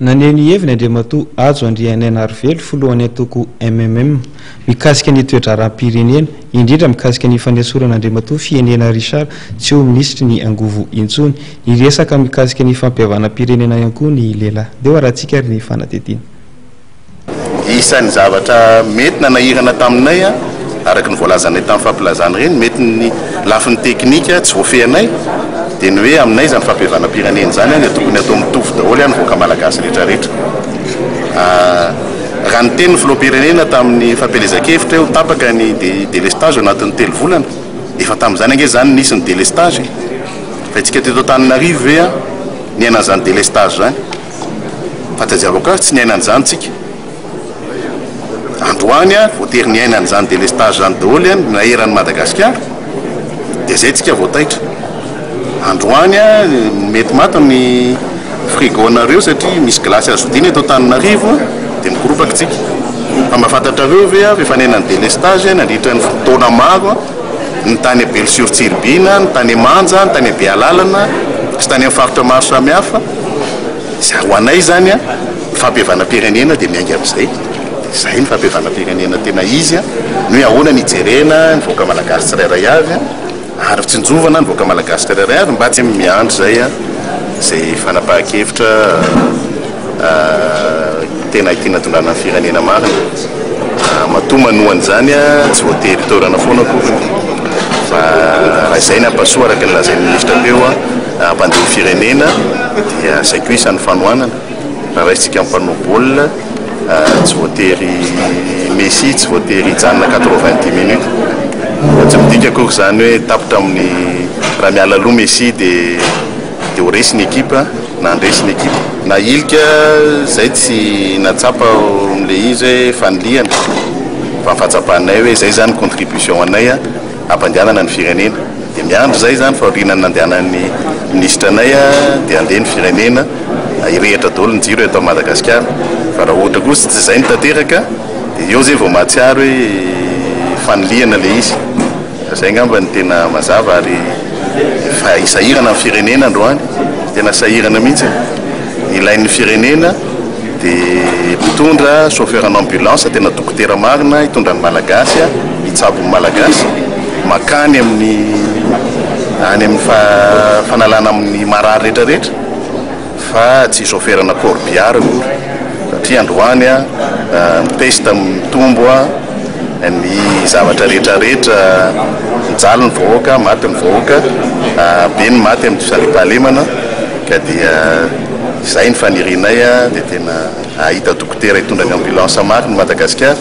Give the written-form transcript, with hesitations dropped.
Naneny heviny Andriamatoa azo andrianay Arvelo foloany atoko MMM mikasika ny toetra ara-pirenena indrindra mikasika ny fanesorana Andriamatoa fienena Richard tsy ho ministry ny angovo intsony iresaka mikasika ny fampiavana pirenena ihany koa ny lehilahy deo arahantsika ary ny fanatetena isan'ny zavatra mety nanahirana taminay araky ny voalazanay tamin'ny fampilazana reny mety ny lafiny teknika tsy voafehanay dia ny hoe aminay zany fampiavana pirenena zany dia tokony atao mitovy daholo ihany voaka malagasy rehetrarehetra raha ny teny filoham-pirenena tamin'ny fampelezan-kevitra eo tapaka ny délestage anatin'ny 3 volana efa tamin'izany ange zany nisy ny délestage fa itsika teto Antananarivo ve ny ainan'izany délestage zany fa tadiavako azy tsy ny ainan'izany tsika androany voatery ny ainan'izany délestage zany daholo ihany naheran'ny Madagasikara dia zay tsika voataitra androany mety maty ny frigonareo satria misy glasy azodiny eto Antananarivo dia mikoropaky tsika fa mahafantatrareo ve efa nainan'ny délestage nandritra ny fotoana maro ny tany Belle sur Tsirbina ny tany Manja ny tany Bealalana sy tany amin'ny faritra maro samihafa ho anay zany fampiavana pirenena dia miainga amin'izay zay ny fampiavana pirenena tena izy no hoe ahoana ny ijerena ny voaka malagasy tsirairay avy ary tsinjovana ny voaka malagasy tsirairay avy mba tsy miandry zay fanapahan-kevitra tena itiana tondrana ny firenena marina matoa manohan'izany tsy voatery taorana foana koa fa raha izay ny ampasoa araka ny lazain'ny ministra teo hampandeha firenena dia zay koa isan'ny fanohanana raha raisitsika ampanao baolina tsy voatery Messi tsy voatery hijanona 90 minutes tsy midika akory zany hoe tapitra amin'ny raha miala aloha Messi dia ho resy ny ekipa na andresy ny ekipa na ilika zay tsy natsapa am'le izy hoe faniliana fa mifatsapahanay hoe zay zany contribution anay hampandehanana ny firenena dia miandry zay zany fa orinany nandehanan'ny ministra anay dia andeha ny firenena irehitra daholo ny jiro eto Madagasikara fa raha ohatra kosa tsy zay ny tanteraka dia eo zay vao mahatsiaro hoe faniliana le izy zay ngamba ny tena mazava ary fa isahirana amin'ny firenena androany tena sahirana mihitsy ilain'ny firenena dia mitondra chauffeur en ambulance tena dokotera marina hitondra ny malagasy hitsabo ny malagasy makany amin'ny fanalana amin'ny marary rehetrarehetra fa tsy chauffeur na corbiara satria androany mitesta mitombo ny zavatra rehetrarehetra mijaly ny vahoaka maty ny vahoaka be ny maty amin'ny falipahalemana ka dia zay ny fanirinay dia tena ahita dokotera hitondra ny ambulance maro ny Madagasikara